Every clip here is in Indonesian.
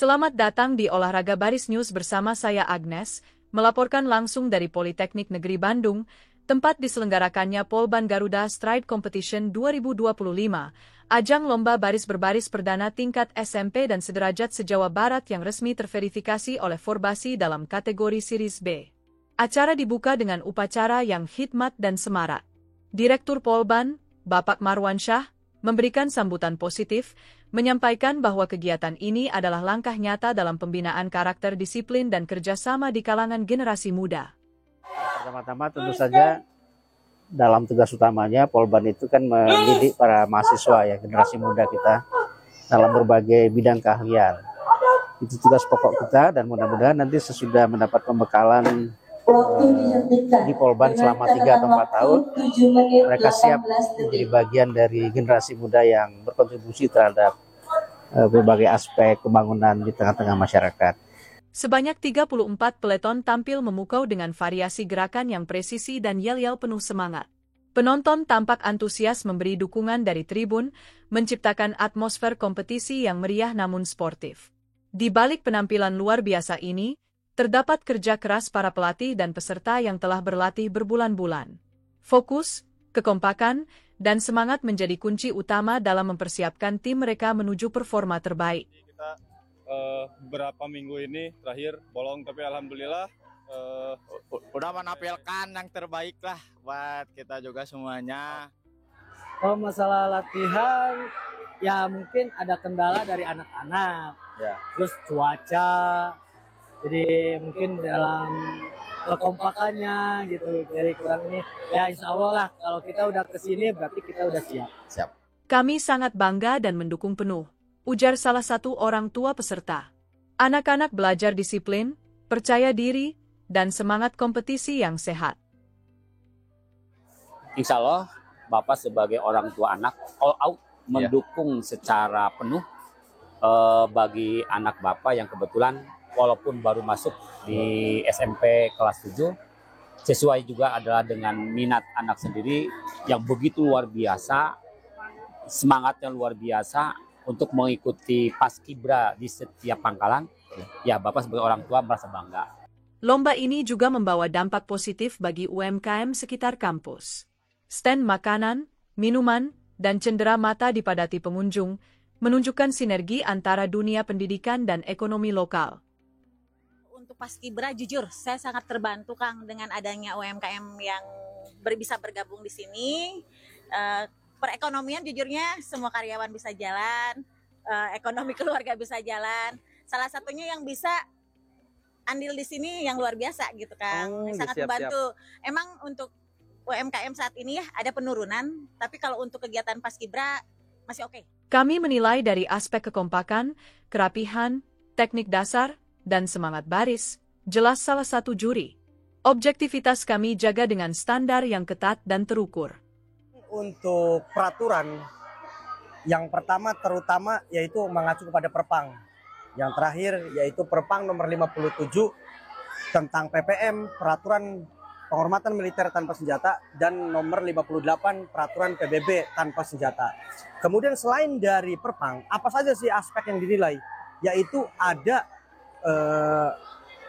Selamat datang di Olahraga Baris News bersama saya Agnes, melaporkan langsung dari Politeknik Negeri Bandung, tempat diselenggarakannya Polban Garuda Stride Competition 2025, ajang lomba baris berbaris perdana tingkat SMP dan sederajat se-Jawa Barat yang resmi terverifikasi oleh Forbasi dalam kategori Series B. Acara dibuka dengan upacara yang hikmat dan semarak. Direktur Polban, Bapak Marwan Syah, memberikan sambutan positif, menyampaikan bahwa kegiatan ini adalah langkah nyata dalam pembinaan karakter disiplin dan kerjasama di kalangan generasi muda. Pertama-tama tentu saja dalam tugas utamanya Polban itu kan mendidik para mahasiswa ya, generasi muda kita dalam berbagai bidang keahlian. Itu tugas pokok kita dan mudah-mudahan nanti sesudah mendapat pembekalan di Polban selama 3 atau 4 tahun, mereka siap menjadi bagian dari generasi muda yang berkontribusi terhadap berbagai aspek pembangunan di tengah-tengah masyarakat. Sebanyak 34 peleton tampil memukau dengan variasi gerakan yang presisi dan yel-yel penuh semangat. Penonton tampak antusias memberi dukungan dari tribun, menciptakan atmosfer kompetisi yang meriah namun sportif. Di balik penampilan luar biasa ini, terdapat kerja keras para pelatih dan peserta yang telah berlatih berbulan-bulan. Fokus, kekompakan, dan semangat menjadi kunci utama dalam mempersiapkan tim mereka menuju performa terbaik. Kita beberapa minggu ini terakhir bolong, tapi alhamdulillah udah menampilkan yang terbaik lah buat kita juga semuanya. Kalau masalah latihan, ya mungkin ada kendala dari anak-anak, Ya. Terus cuaca. Jadi mungkin dalam kekompakannya gitu, dari kurang ini, ya insya Allah lah kalau kita udah kesini berarti kita udah siap. Kami sangat bangga dan mendukung penuh, ujar salah satu orang tua peserta. Anak-anak belajar disiplin, percaya diri, dan semangat kompetisi yang sehat. Insya Allah, Bapak sebagai orang tua anak all out mendukung secara penuh bagi anak Bapak yang kebetulan walaupun baru masuk di SMP kelas 7, sesuai juga adalah dengan minat anak sendiri yang begitu luar biasa, semangatnya luar biasa untuk mengikuti paskibra di setiap pangkalan. Ya, Bapak sebagai orang tua merasa bangga. Lomba ini juga membawa dampak positif bagi UMKM sekitar kampus. Stand makanan, minuman, dan cendera mata dipadati pengunjung, menunjukkan sinergi antara dunia pendidikan dan ekonomi lokal. Untuk Paskibra, jujur saya sangat terbantu Kang dengan adanya UMKM yang bisa bergabung di sini. Perekonomian jujurnya semua karyawan bisa jalan, ekonomi keluarga bisa jalan. Salah satunya yang bisa andil di sini yang luar biasa gitu Kang, sangat membantu. Emang untuk UMKM saat ini ya ada penurunan, tapi kalau untuk kegiatan Paskibra masih oke. Kami menilai dari aspek kekompakan, kerapihan, teknik dasar, dan semangat baris, jelas salah satu juri. Objektivitas kami jaga dengan standar yang ketat dan terukur. Untuk peraturan, yang pertama terutama yaitu mengacu kepada Perpang. Yang terakhir yaitu Perpang nomor 57 tentang PPM, peraturan penghormatan militer tanpa senjata, dan nomor 58 peraturan PBB tanpa senjata. Kemudian selain dari Perpang, apa saja sih aspek yang dinilai? Yaitu ada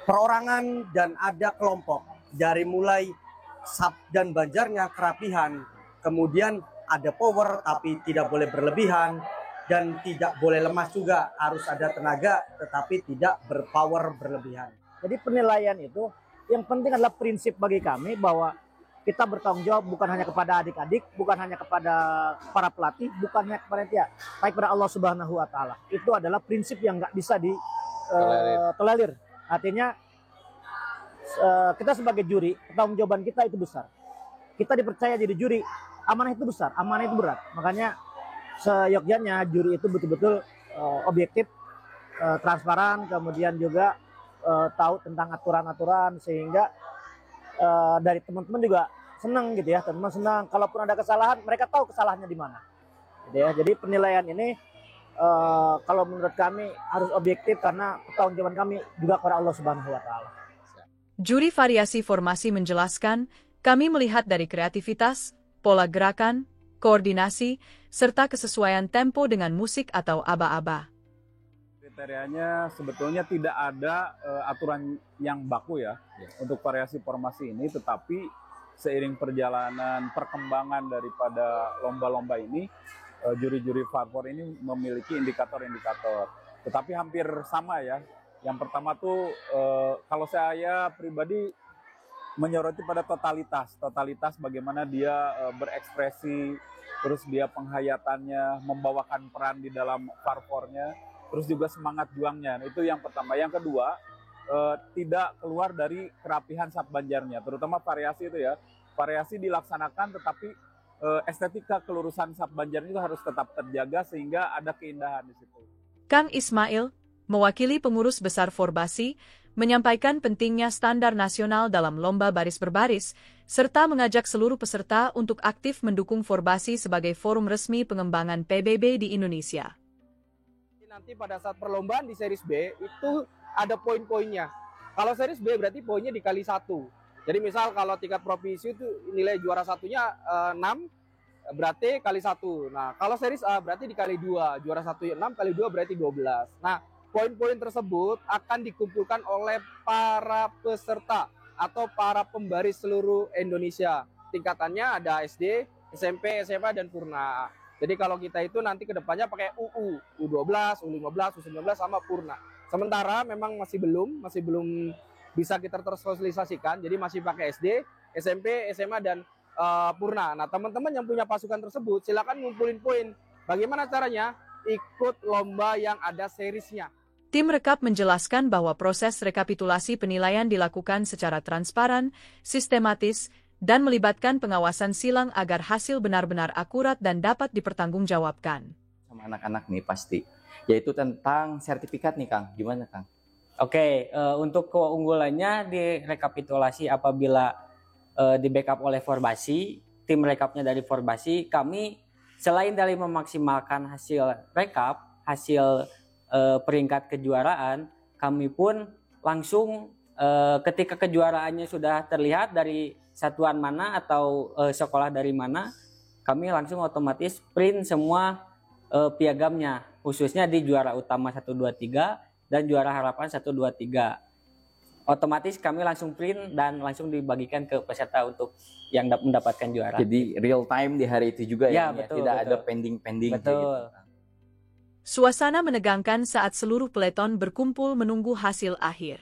perorangan dan ada kelompok, dari mulai sab dan banjarnya, kerapihan, kemudian ada power tapi tidak boleh berlebihan dan tidak boleh lemas juga, harus ada tenaga tetapi tidak berpower berlebihan. Jadi penilaian itu yang penting adalah prinsip bagi kami bahwa kita bertanggung jawab bukan hanya kepada adik-adik, bukan hanya kepada para pelatih, bukan hanya kepada dia, tapi kepada Allah Subhanahu wa Ta'ala. Itu adalah prinsip yang nggak bisa tolerir. Artinya kita sebagai juri, pertanggungjawaban kita itu besar. Kita dipercaya jadi juri, amanah itu besar, amanah itu berat. Makanya seyogyanya juri itu betul-betul objektif, transparan, kemudian juga tahu tentang aturan-aturan, sehingga dari teman-teman juga senang gitu ya. Teman-teman senang, kalaupun ada kesalahan, mereka tahu kesalahannya di mana. Gitu ya. Jadi penilaian ini kalau menurut kami harus objektif karena pertanggungjawaban kami juga kepada Allah Subhanahu wa Ta'ala. Juri variasi formasi menjelaskan, kami melihat dari kreativitas, pola gerakan, koordinasi, serta kesesuaian tempo dengan musik atau aba-aba. Kriterianya sebetulnya tidak ada aturan yang baku ya untuk variasi formasi ini, tetapi seiring perjalanan perkembangan daripada lomba-lomba ini, juri-juri Farfor ini memiliki indikator-indikator. Tetapi hampir sama ya. Yang pertama tuh kalau saya pribadi menyoroti pada totalitas bagaimana dia berekspresi, terus dia penghayatannya, membawakan peran di dalam Farfornya, terus juga semangat juangnya. Itu yang pertama. Yang kedua, tidak keluar dari kerapihan Sap Banjarnya, terutama variasi itu ya. Variasi dilaksanakan tetapi estetika kelurusan Sap Banjarnya itu harus tetap terjaga sehingga ada keindahan di situ. Kang Ismail, mewakili pengurus besar Forbasi, menyampaikan pentingnya standar nasional dalam lomba baris berbaris, serta mengajak seluruh peserta untuk aktif mendukung Forbasi sebagai forum resmi pengembangan PBB di Indonesia. Nanti pada saat perlombaan di series B itu ada poin-poinnya. Kalau series B berarti poinnya dikali 1. Jadi misal kalau tingkat provinsi itu nilai juara satunya 6, berarti kali 1. Nah kalau series A berarti dikali 2, juara 1 6 kali 2 berarti 12. Nah poin-poin tersebut akan dikumpulkan oleh para peserta atau para pembaris seluruh Indonesia. Tingkatannya ada SD, SMP, SMA, dan Purna. Jadi kalau kita itu nanti kedepannya pakai U12, U15, U19 sama Purna. Sementara memang masih belum bisa kita tersosialisasikan. Jadi masih pakai SD, SMP, SMA, dan Purna. Nah teman-teman yang punya pasukan tersebut silakan ngumpulin poin. Bagaimana caranya? Ikut lomba yang ada seriesnya. Tim rekap menjelaskan bahwa proses rekapitulasi penilaian dilakukan secara transparan, sistematis, dan melibatkan pengawasan silang agar hasil benar-benar akurat dan dapat dipertanggungjawabkan. Sama anak-anak nih pasti, yaitu tentang sertifikat nih Kang, gimana Kang? Oke, untuk keunggulannya di rekapitulasi apabila di backup oleh Forbasi, tim rekapnya dari Forbasi, kami selain dari memaksimalkan hasil rekap, hasil peringkat kejuaraan, kami pun langsung ketika kejuaraannya sudah terlihat dari satuan mana atau sekolah dari mana, kami langsung otomatis print semua piagamnya, khususnya di juara utama 1, 2, 3 dan juara harapan 1, 2, 3. Otomatis kami langsung print dan langsung dibagikan ke peserta untuk yang mendapatkan juara. Jadi real time di hari itu juga ya, betul, tidak betul. ada pending-pending. Betul. Gitu. Suasana menegangkan saat seluruh peleton berkumpul menunggu hasil akhir.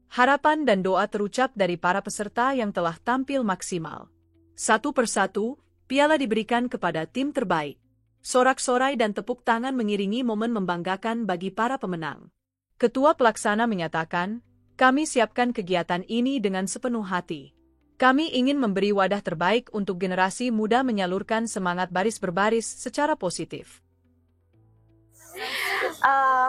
Harapan dan doa terucap dari para peserta yang telah tampil maksimal. Satu persatu, piala diberikan kepada tim terbaik. Sorak-sorai dan tepuk tangan mengiringi momen membanggakan bagi para pemenang. Ketua Pelaksana menyatakan, kami siapkan kegiatan ini dengan sepenuh hati. Kami ingin memberi wadah terbaik untuk generasi muda menyalurkan semangat baris berbaris secara positif.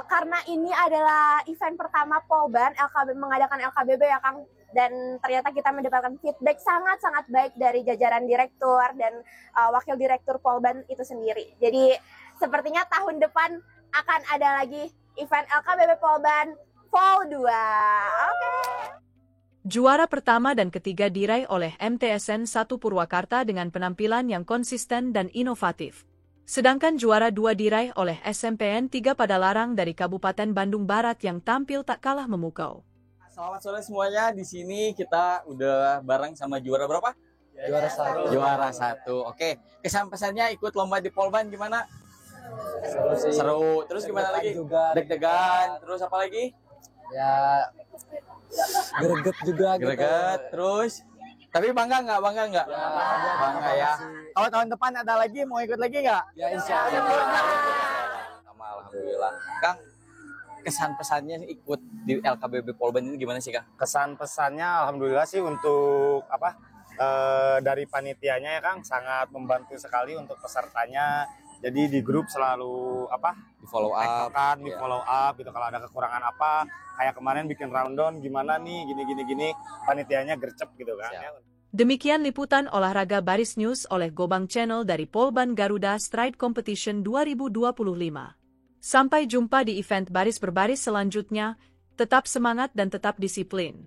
Karena ini adalah event pertama Polban mengadakan LKBB ya Kang, dan ternyata kita mendapatkan feedback sangat-sangat baik dari jajaran direktur dan wakil direktur Polban itu sendiri. Jadi sepertinya tahun depan akan ada lagi event LKBB Polban Vol 2. Oke. Juara pertama dan ketiga diraih oleh MTSN 1 Purwakarta dengan penampilan yang konsisten dan inovatif. Sedangkan juara 2 diraih oleh SMPN 3 Padalarang dari Kabupaten Bandung Barat yang tampil tak kalah memukau. Selamat sore semuanya, di sini kita udah bareng sama juara berapa? Juara 1. Juara 1. Oke, kesan pesannya ikut lomba di Polban gimana? Seru sih. Seru. Terus gimana lagi? Deg-degan. Terus apa lagi? Ya greget juga. Greget. Gitu. Terus tapi bangga nggak? Bangga ya. Kalau tahun depan ada lagi, mau ikut lagi nggak? Ya insya Allah. Alhamdulillah. Kang, kesan pesannya ikut di LKBB Polban ini gimana sih Kang? Kesan pesannya alhamdulillah sih untuk dari panitianya ya Kang, sangat membantu sekali untuk pesertanya. Jadi di grup selalu di follow up, di follow up gitu, kalau ada kekurangan apa, kayak kemarin bikin rundown gimana nih gini panitianya gercep gitu kan. Ya. Demikian liputan olahraga Baris News oleh Gobang Channel dari Polban Garuda Stride Competition 2025. Sampai jumpa di event baris berbaris selanjutnya. Tetap semangat dan tetap disiplin.